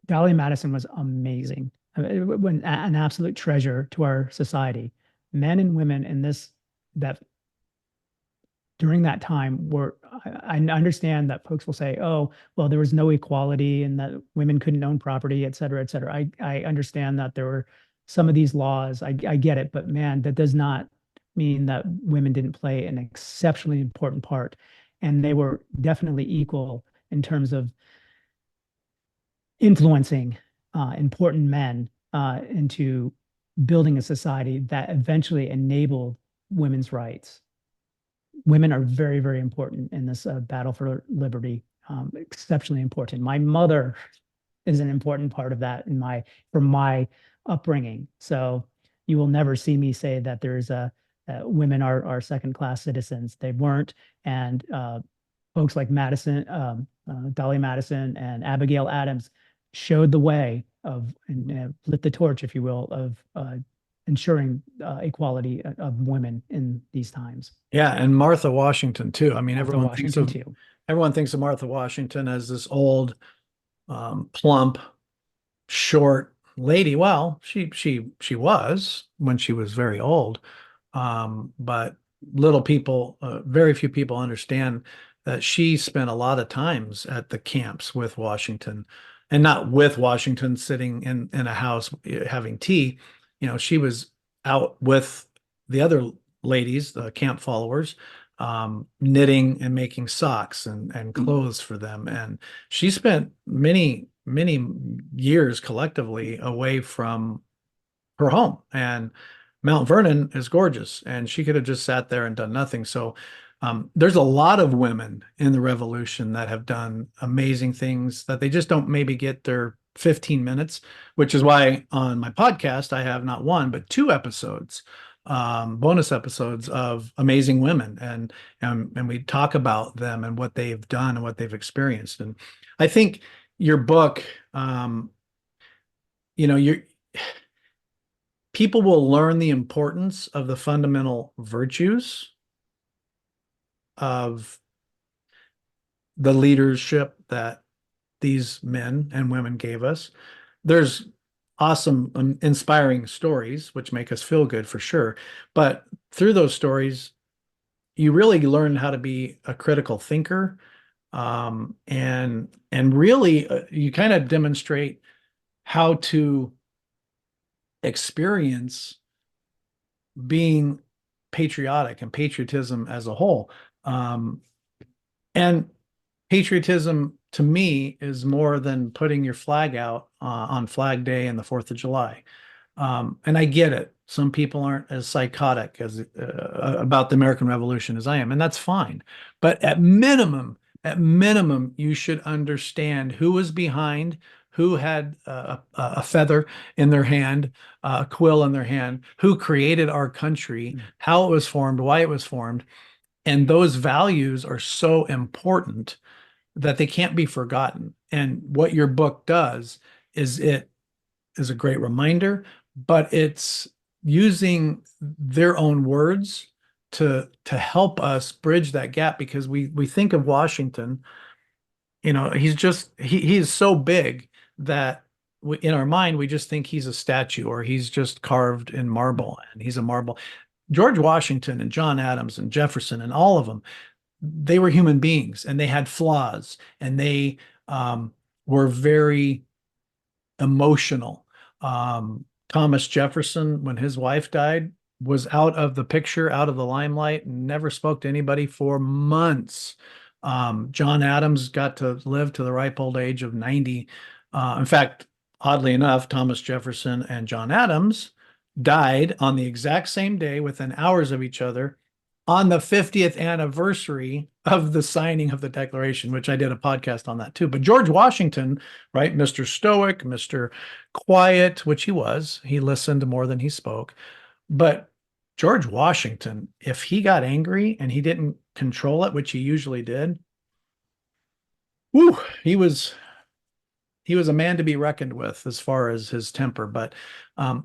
Dolly Madison was amazing. When an absolute treasure to our society. Men and women in this that during that time were I understand that folks will say, oh, well, there was no equality and that women couldn't own property, et cetera, et cetera. I understand that there were some of these laws. I get it, but man, that does not mean that women didn't play an exceptionally important part. And they were definitely equal in terms of influencing important men into building a society that eventually enabled women's rights. Women are very, very important in this battle for liberty, exceptionally important. My mother is an important part of that from my upbringing. So you will never see me say that there's women are second class citizens. They weren't, and folks like Dolly Madison, and Abigail Adams showed the way of and lit the torch, if you will, of ensuring equality of women in these times. Yeah, and Martha Washington too. I mean, Martha Washington too. everyone thinks of Martha Washington as this old, plump, short lady. Well, she was when she was very old, but very few people understand that she spent a lot of times at the camps with Washington, and not with Washington sitting in a house having tea. She was out with the other ladies, the camp followers, knitting and making socks and clothes for them. And she spent many, many years collectively away from her home. And Mount Vernon is gorgeous, and she could have just sat there and done nothing. So there's a lot of women in the revolution that have done amazing things that they just don't maybe get their 15 minutes, which is why on my podcast, I have not one, but two episodes, bonus episodes of amazing women. And we talk about them and what they've done and what they've experienced. And I think your book, people will learn the importance of the fundamental virtues of the leadership that these men and women gave us. There's awesome, inspiring stories, which make us feel good for sure. But through those stories, you really learn how to be a critical thinker. And really, you kind of demonstrate how to experience being patriotic and patriotism as a whole. And patriotism to me is more than putting your flag out on Flag Day and the 4th of July. And I get it. Some people aren't as psychotic as about the American Revolution as I am, and that's fine. But at minimum, you should understand who was behind, who had a feather in their hand, a quill in their hand, who created our country, how it was formed, why it was formed. And those values are so important that they can't be forgotten. And what your book does is it is a great reminder, but it's using their own words to help us bridge that gap, because we think of Washington, he is so big that in our mind we just think he's a statue, or he's just carved in marble, and he's a marble. George Washington and John Adams and Jefferson and all of them, they were human beings, and they had flaws, and they were very emotional. Thomas Jefferson, when his wife died, was out of the picture, out of the limelight, and never spoke to anybody for months. John Adams got to live to the ripe old age of 90. In fact, oddly enough, Thomas Jefferson and John Adams died on the exact same day, within hours of each other, on the 50th anniversary of the signing of the Declaration, which I did a podcast on that too. But George Washington, right, Mr. Stoic, Mr. Quiet, which he was, he listened more than he spoke. But George Washington, if he got angry and he didn't control it, which he usually did, he was a man to be reckoned with as far as his temper. But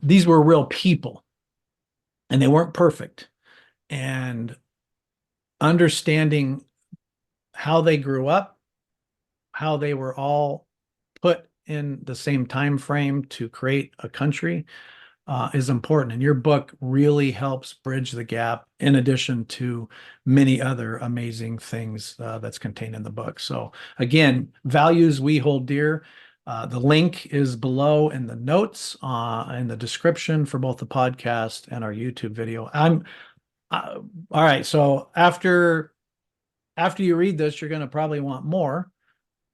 these were real people, and they weren't perfect. And understanding how they grew up, how they were all put in the same time frame to create a country is important. And your book really helps bridge the gap in addition to many other amazing things that's contained in the book. So again, Values We Hold Dear. The link is below in the notes, in the description for both the podcast and our YouTube video. All right. So after you read this, you're going to probably want more.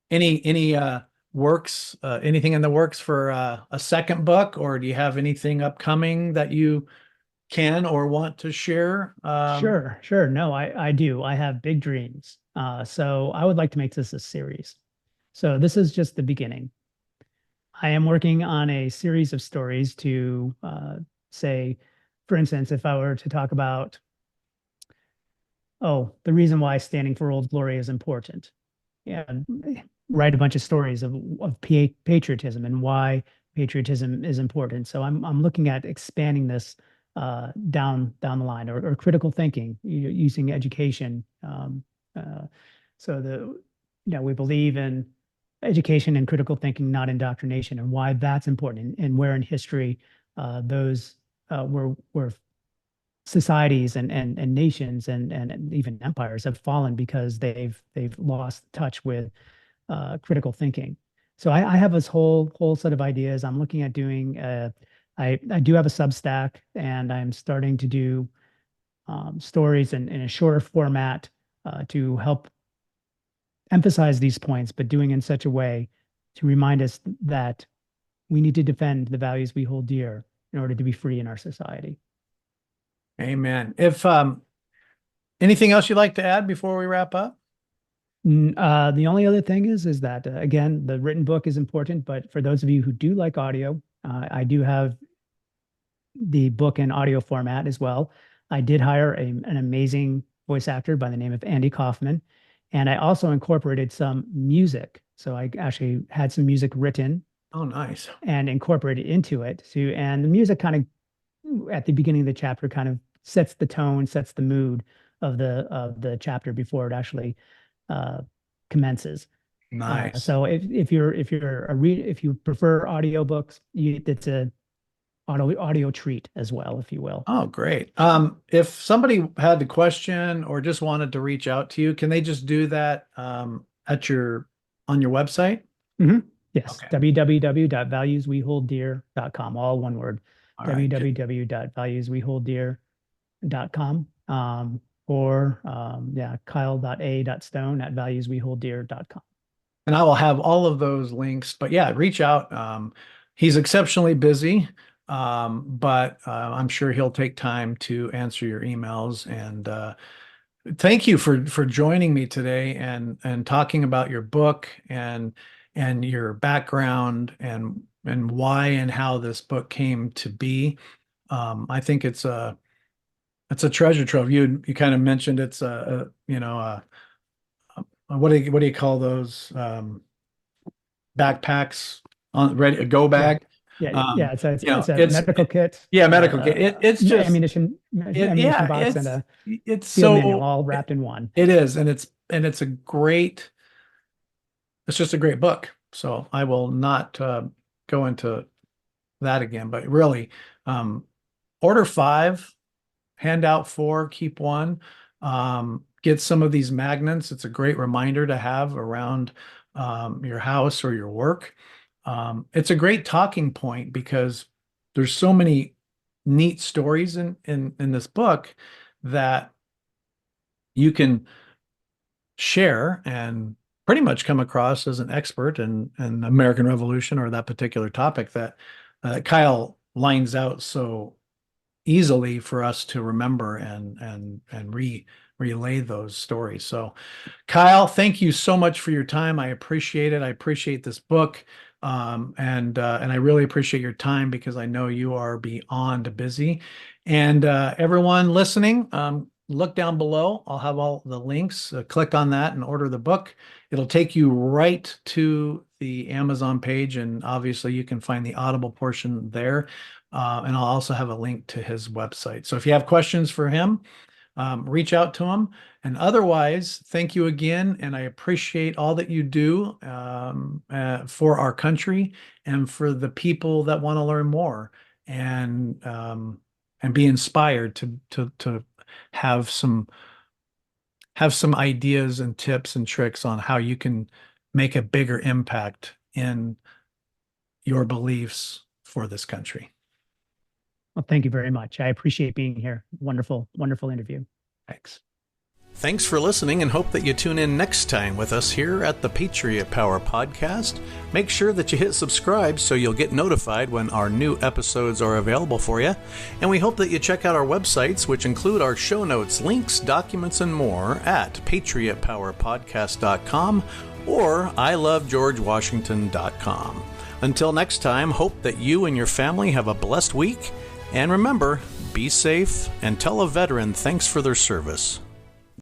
Any works, anything in the works for a second book, or do you have anything upcoming that you can or want to share? Sure. No, I do. I have big dreams. So I would like to make this a series. So this is just the beginning. I am working on a series of stories to say, for instance, if I were to talk about, the reason why standing for Old Glory is important. Yeah, write a bunch of stories of patriotism and why patriotism is important. So I'm looking at expanding this down the line, or critical thinking using education. We believe in education and critical thinking, not indoctrination, and why that's important, and where in history those were societies and nations and even empires have fallen because they've lost touch with critical thinking. So I have this whole set of ideas. I'm looking at doing. I do have a Substack, and I'm starting to do stories in a shorter format to help emphasize these points, but doing in such a way to remind us that we need to defend the values we hold dear in order to be free in our society. Amen. If anything else you'd like to add before we wrap up? The only other thing is that, again, the written book is important, but for those of you who do like audio, I do have the book in audio format as well. I did hire an amazing voice actor by the name of Andy Kaufman, and I also incorporated some music. So I actually had some music written. Oh, nice. And incorporated into it too. And the music kind of at the beginning of the chapter kind of sets the tone, sets the mood of the chapter before it actually commences. Nice. So if you prefer audiobooks, it's a audio treat as well, if you will. Oh, great. If somebody had a question or just wanted to reach out to you, can they just do that on your website? Mm-hmm. Yes. Okay. www.valuesweholddear.com, all one word. Right. www.valuesweholddear.com, or kyle.a.stone@valuesweholddear.com. And I will have all of those links, but yeah, reach out. He's exceptionally busy, but I'm sure he'll take time to answer your emails. And thank you for joining me today and talking about your book and your background and why and how this book came to be. I think it's a treasure trove. You kind of mentioned it's what do you call those backpacks on ready a go bag? Yeah. It's a medical kit. Yeah, medical kit. It's just ammunition box and a it's field so manual all wrapped in one. It is, and it's just a great book. So I will not go into that again, but really, order 5, hand out 4, keep 1. Get some of these magnets. It's a great reminder to have around your house or your work. It's a great talking point because there's so many neat stories in this book that you can share and pretty much come across as an expert in the American Revolution or that particular topic that Kyle lines out so easily for us to remember and relay those stories. So Kyle, thank you so much for your time. I appreciate it. I appreciate this book. And I really appreciate your time because I know you are beyond busy. And everyone listening, look down below. I'll have all the links. Click on that and order the book. It'll take you right to the Amazon page, and obviously you can find the Audible portion there. And I'll also have a link to his website. So if you have questions for him, reach out to them. And otherwise, thank you again. And I appreciate all that you do for our country and for the people that want to learn more and be inspired to have some ideas and tips and tricks on how you can make a bigger impact in your beliefs for this country. Well, thank you very much. I appreciate being here. Wonderful, wonderful interview. Thanks. Thanks for listening, and hope that you tune in next time with us here at the Patriot Power Podcast. Make sure that you hit subscribe so you'll get notified when our new episodes are available for you. And we hope that you check out our websites, which include our show notes, links, documents, and more at patriotpowerpodcast.com or ilovegeorgewashington.com. Until next time, hope that you and your family have a blessed week. And remember, be safe and tell a veteran thanks for their service.